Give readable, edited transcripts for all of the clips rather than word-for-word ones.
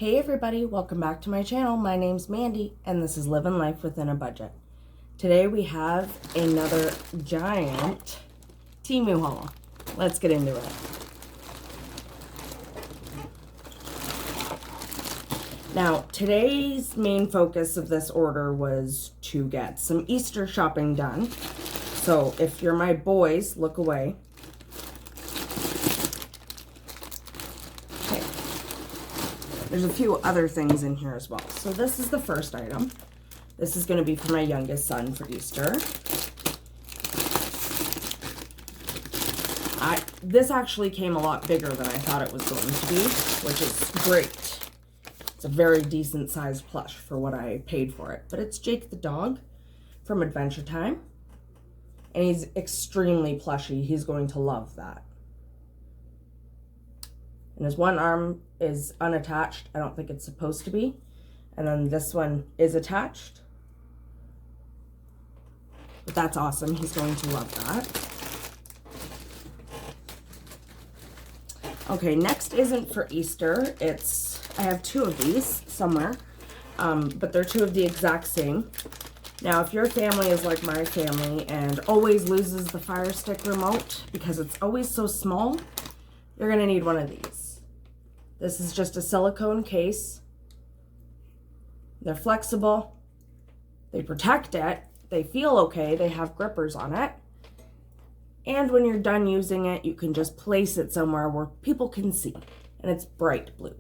Hey everybody, welcome back to my channel. My name's Mandy and this is Living Life Within a Budget. Today we have another giant Temu haul. Let's get into it. Now, today's main focus of this order was to get some Easter shopping done. So if you're my boys, look away. Okay. There's a few other things in here as well. So this is the first item. This is going to be for my youngest son for Easter. This actually came a lot bigger than I thought it was going to be, which is great. It's a very decent sized plush for what I paid for it. But it's Jake the dog from Adventure Time. And he's extremely plushy. He's going to love that. And his one arm is unattached. I don't think it's supposed to be. And then this one is attached. But that's awesome. He's going to love that. Okay, next isn't for Easter. I have two of these somewhere. But they're two of the exact same. Now, if your family is like my family and always loses the Fire Stick remote because it's always so small, you're going to need one of these. This is just a silicone case. They're flexible. They protect it. They feel okay. They have grippers on it. And when you're done using it, you can just place it somewhere where people can see. And it's bright blue.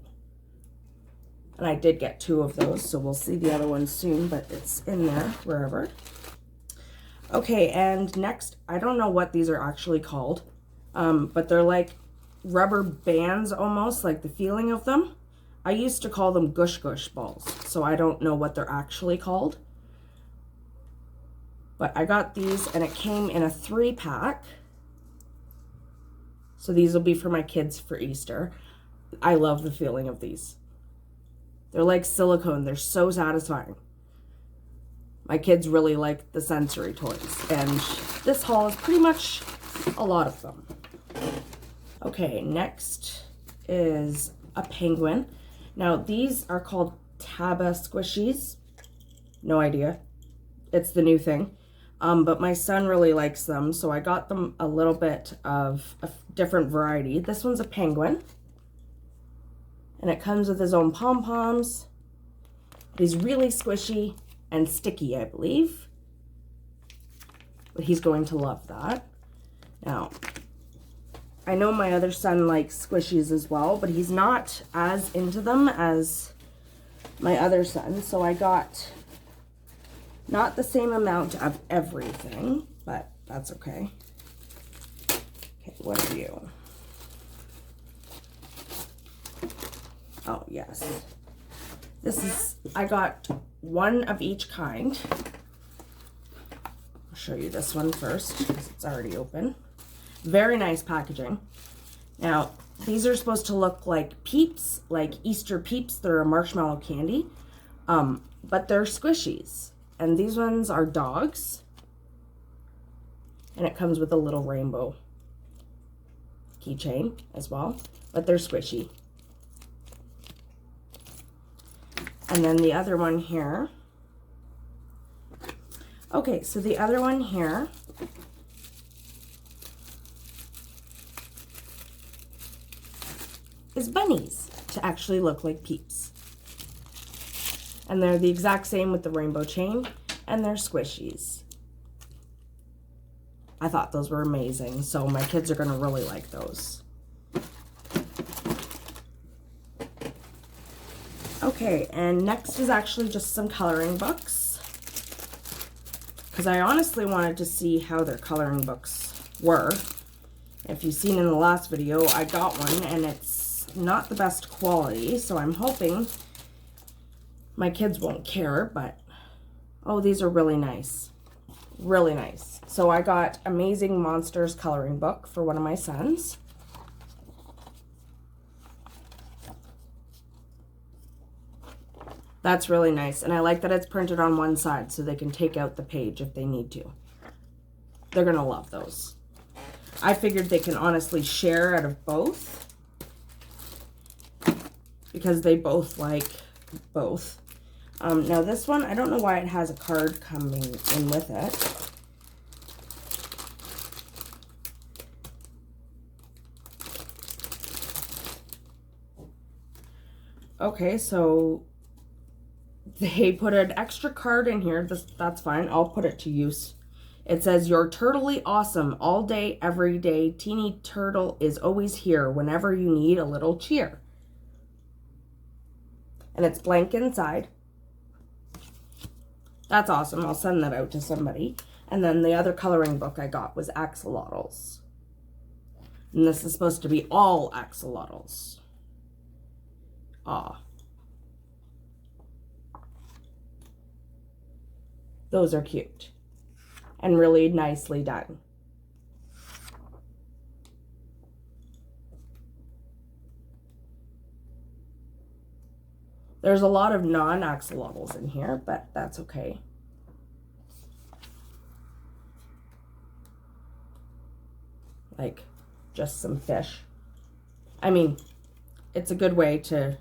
And I did get two of those, so we'll see the other one soon, but it's in there wherever. Okay, and next, I don't know what these are actually called, but they're like rubber bands almost, like the feeling of them. I used to call them gush gush balls, so I don't know what they're actually called. But I got these, and it came in a 3-pack. So these will be for my kids for Easter. I love the feeling of these. They're like silicone. They're so satisfying. My kids really like the sensory toys. And this haul is pretty much a lot of them. Okay, next is a penguin. Now, these are called Taba squishies. No idea. It's the new thing. But my son really likes them, so I got them a little bit of a different variety. This one's a penguin. And it comes with his own pom-poms. He's really squishy and sticky, I believe. But he's going to love that. Now, I know my other son likes squishies as well, but he's not as into them as my other son. So I got not the same amount of everything, but that's okay. Okay, what are you? Oh, yes. I got one of each kind. I'll show you this one first because it's already open. Very nice packaging. Now, these are supposed to look like Peeps, like Easter Peeps. They're a marshmallow candy, but they're squishies. And these ones are dogs. And it comes with a little rainbow keychain as well, but they're squishy. And then the other one here. Okay, so the other one here is bunnies to actually look like Peeps. And they're the exact same with the rainbow chain, and they're squishies. I thought those were amazing, so my kids are going to really like those. Okay, and next is actually just some coloring books. Because I honestly wanted to see how their coloring books were. If you've seen in the last video, I got one and it's not the best quality, so I'm hoping my kids won't care, but oh, these are really nice. Really nice. So I got Amazing Monsters coloring book for one of my sons. That's really nice, and I like that it's printed on one side so they can take out the page if they need to. They're gonna love those. I figured they can honestly share out of both because they both like both. Now this one, I don't know why it has a card coming in with it. Okay, so they put an extra card in here. That's fine. I'll put it to use. It says, "You're turtly awesome all day, every day. Teeny Turtle is always here whenever you need a little cheer." And it's blank inside. That's awesome. I'll send that out to somebody. And then the other coloring book I got was axolotls. And this is supposed to be all axolotls. Ah. Those are cute and really nicely done. There's a lot of non-axolotls in here, but that's okay. Like just some fish. I mean, it's a good way to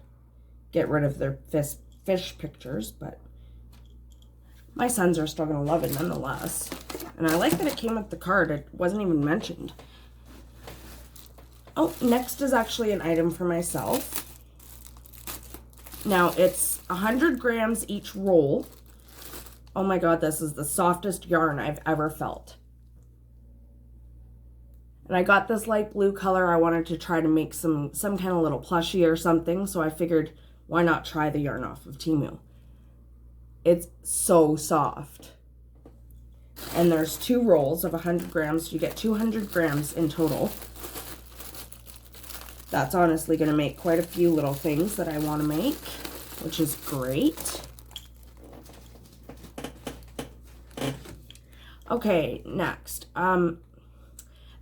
get rid of their fish pictures, but my sons are still going to love it nonetheless. And I like that it came with the card. It wasn't even mentioned. Oh, next is actually an item for myself. Now, it's 100 grams each roll. Oh my God, this is the softest yarn I've ever felt. And I got this light blue color. I wanted to try to make some kind of little plushie or something. So I figured, why not try the yarn off of Temu? It's so soft. And there's 2 rolls of 100 grams. So you get 200 grams in total. That's honestly going to make quite a few little things that I want to make, which is great. Okay, next.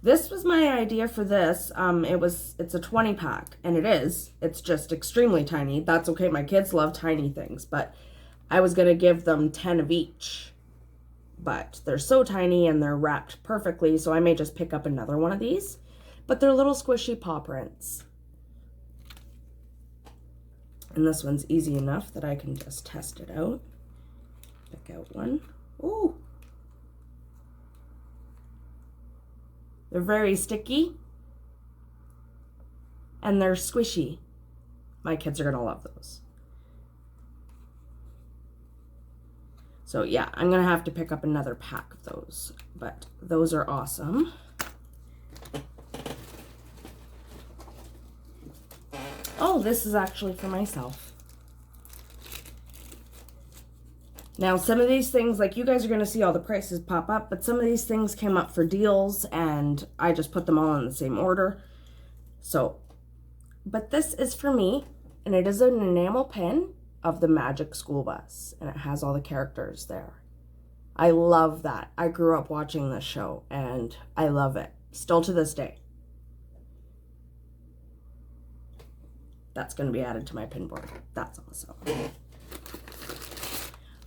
This was my idea for this. It's a 20 pack, and it's just extremely tiny. That's okay. My kids love tiny things, but I was going to give them 10 of each, but they're so tiny and they're wrapped perfectly, so I may just pick up another one of these. But they're little squishy paw prints. And this one's easy enough that I can just test it out. Pick out one. Ooh. They're very sticky. And they're squishy. My kids are going to love those. So yeah, I'm going to have to pick up another pack of those. But those are awesome. Oh, this is actually for myself. Now, some of these things, like you guys are going to see all the prices pop up, but some of these things came up for deals and I just put them all in the same order. So, but this is for me, and it is an enamel pin of the Magic School Bus, and it has all the characters there. I love that. I grew up watching this show and I love it, still to this day. That's going to be added to my pin board. That's awesome.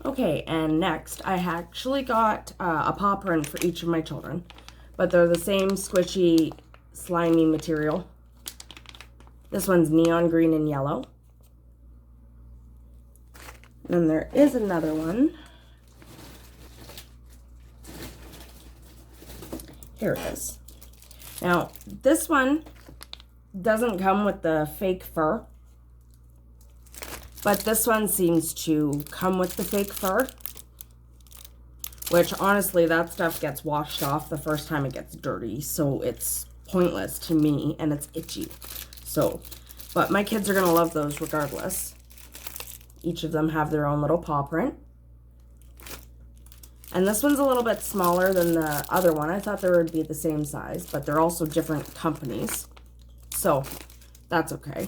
Okay, and next I actually got a paw print for each of my children, but they're the same squishy, slimy material. This one's neon green and yellow. And then there is another one. Here it is. Now, this one doesn't come with the fake fur, but this one seems to come with the fake fur, which honestly, that stuff gets washed off the first time it gets dirty, so it's pointless to me and it's itchy. So, but my kids are gonna love those regardless. Each of them have their own little paw print. And this one's a little bit smaller than the other one. I thought they would be the same size, but they're also different companies. So, that's okay.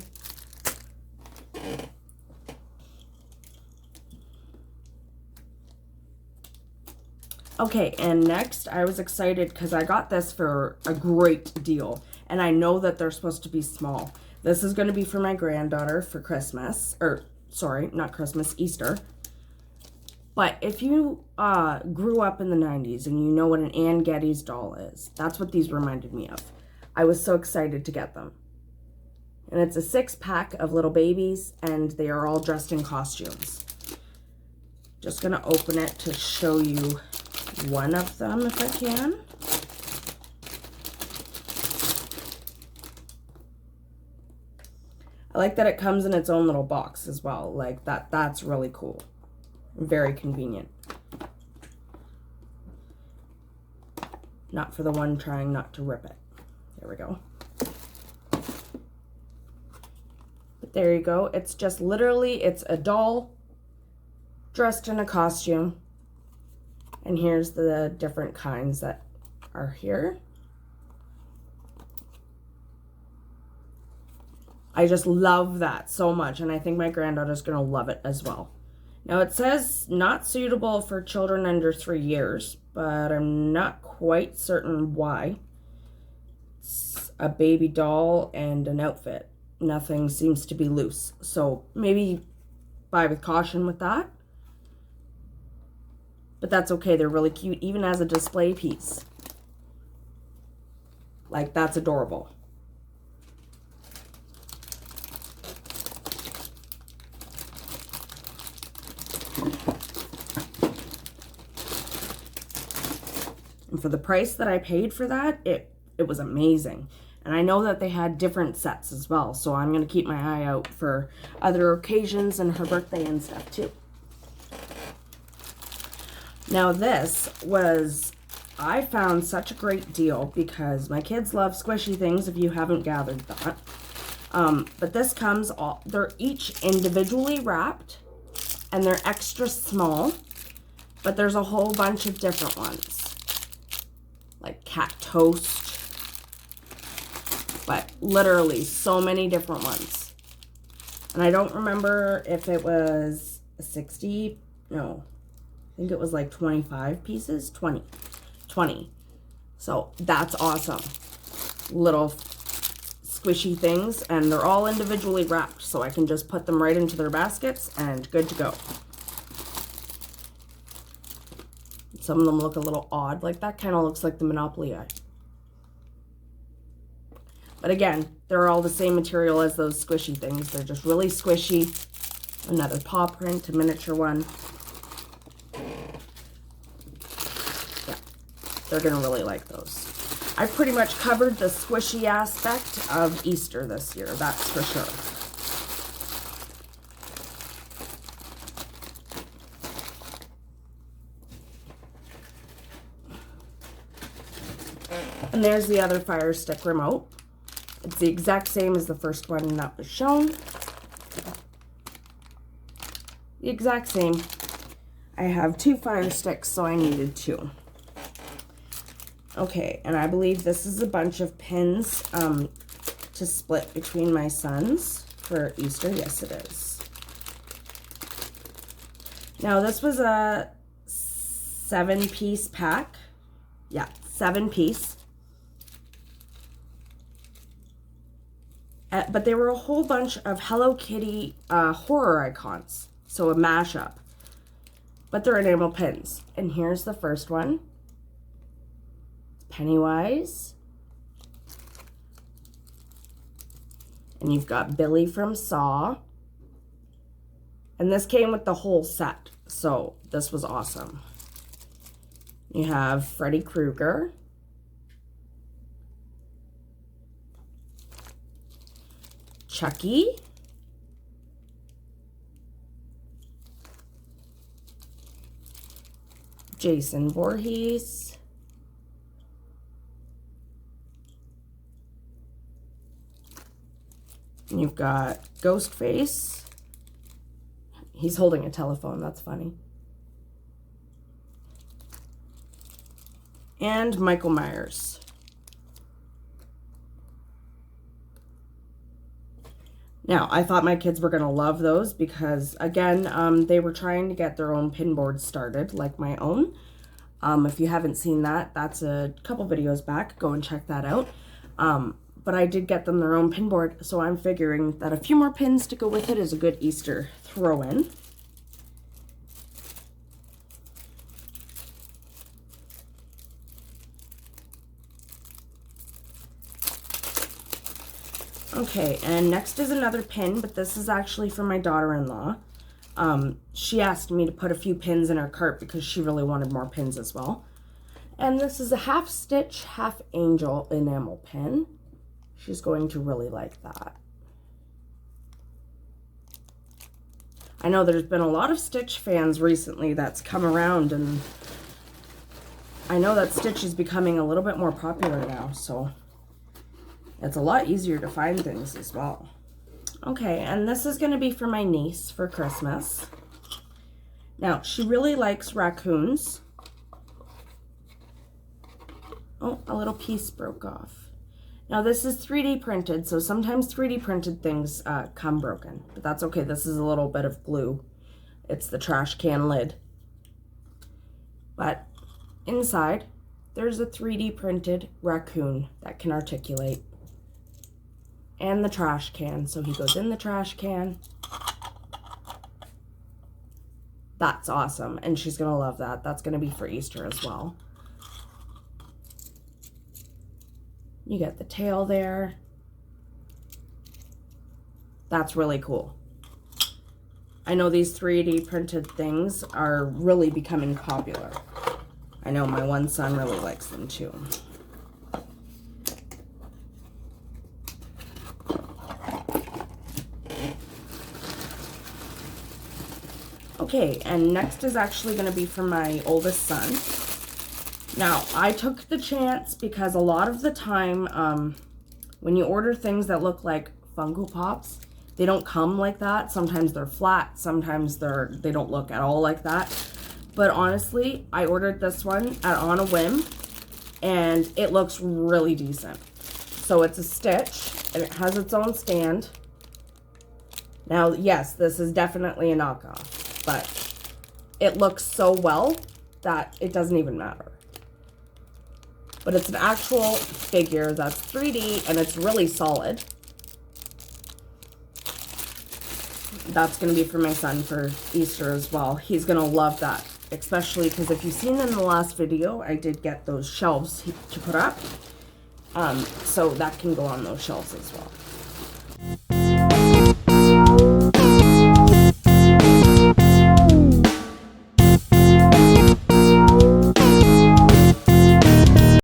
Okay, and next, I was excited because I got this for a great deal. And I know that they're supposed to be small. This is going to be for my granddaughter for Christmas. Or, sorry, not Christmas, Easter. But if you grew up in the 90s and you know what an Ann Getty's doll is, that's what these reminded me of. I was so excited to get them. And it's a 6-pack of little babies, and they are all dressed in costumes. Just gonna open it to show you one of them if I can. I like that it comes in its own little box as well. Like that's really cool. Very convenient. Not for the one trying not to rip it. There we go. But there you go. It's just literally, it's a doll dressed in a costume. And here's the different kinds that are here. I just love that so much, and I think my granddaughter's gonna love it as well. Now it says not suitable for children under 3 years, but I'm not quite certain why. It's a baby doll and an outfit. Nothing seems to be loose, so maybe buy with caution with that. But that's okay, they're really cute, even as a display piece. Like, that's adorable. And for the price that I paid for that, it was amazing. And I know that they had different sets as well, so I'm going to keep my eye out for other occasions and her birthday and stuff too. Now this was, I found such a great deal because my kids love squishy things, if you haven't gathered that. But this comes, they're each individually wrapped and they're extra small, but there's a whole bunch of different ones. Like cat toast, but literally so many different ones. And I don't remember if it was 60, no, I think it was like 25 pieces, 20. So that's awesome. Little squishy things, and they're all individually wrapped, so I can just put them right into their baskets and good to go. Some of them look a little odd, like that kind of looks like the Monopoly eye. But again, they're all the same material as those squishy things. They're just really squishy. Another paw print, a miniature one. Yeah, they're gonna really like those. I pretty much covered the squishy aspect of Easter this year, that's for sure. And there's the other Fire Stick remote. It's the exact same as the first one that was shown. The exact same. I have 2 Fire Sticks, so I needed 2. Okay, and I believe this is a bunch of pins to split between my sons for Easter. Yes, it is. Now, this was a 7-piece pack. Yeah, 7-piece. But they were a whole bunch of Hello Kitty horror icons. So a mashup. But they're enamel pins. And here's the first one. Pennywise. And you've got Billy from Saw. And this came with the whole set. So this was awesome. You have Freddy Krueger. Chucky. Jason Voorhees. And you've got Ghostface. He's holding a telephone, that's funny. And Michael Myers. Now, I thought my kids were going to love those because, again, they were trying to get their own pin board started, like my own. If you haven't seen that, that's a couple videos back. Go and check that out. But I did get them their own pin board, so I'm figuring that a few more pins to go with it is a good Easter throw-in. Okay, and next is another pin, but this is actually for my daughter-in-law. She asked me to put a few pins in her cart because she really wanted more pins as well. And this is a half stitch, half angel enamel pin. She's going to really like that. I know there's been a lot of Stitch fans recently that's come around, and I know that Stitch is becoming a little bit more popular now, so it's a lot easier to find things as well. Okay, and this is going to be for my niece for Christmas. Now, she really likes raccoons. Oh, a little piece broke off. Now, this is 3D printed, so sometimes 3D printed things come broken, but that's okay. This is a little bit of glue. It's the trash can lid. But inside, there's a 3D printed raccoon that can articulate. And the trash can, so he goes in the trash can. That's awesome, and she's gonna love that. That's gonna be for Easter as well. You get the tail there. That's really cool. I know these 3D printed things are really becoming popular. I know my one son really likes them too. Okay, and next is actually going to be for my oldest son. Now, I took the chance because a lot of the time, when you order things that look like Funko Pops, they don't come like that. Sometimes they're flat, sometimes they don't look at all like that. But honestly, I ordered this one on a whim, and it looks really decent. So it's a Stitch, and it has its own stand. Now, yes, this is definitely a knockoff, but it looks so well that it doesn't even matter. But it's an actual figure that's 3D, and it's really solid. That's going to be for my son for Easter as well. He's going to love that, especially because if you've seen in the last video, I did get those shelves to put up. So that can go on those shelves as well.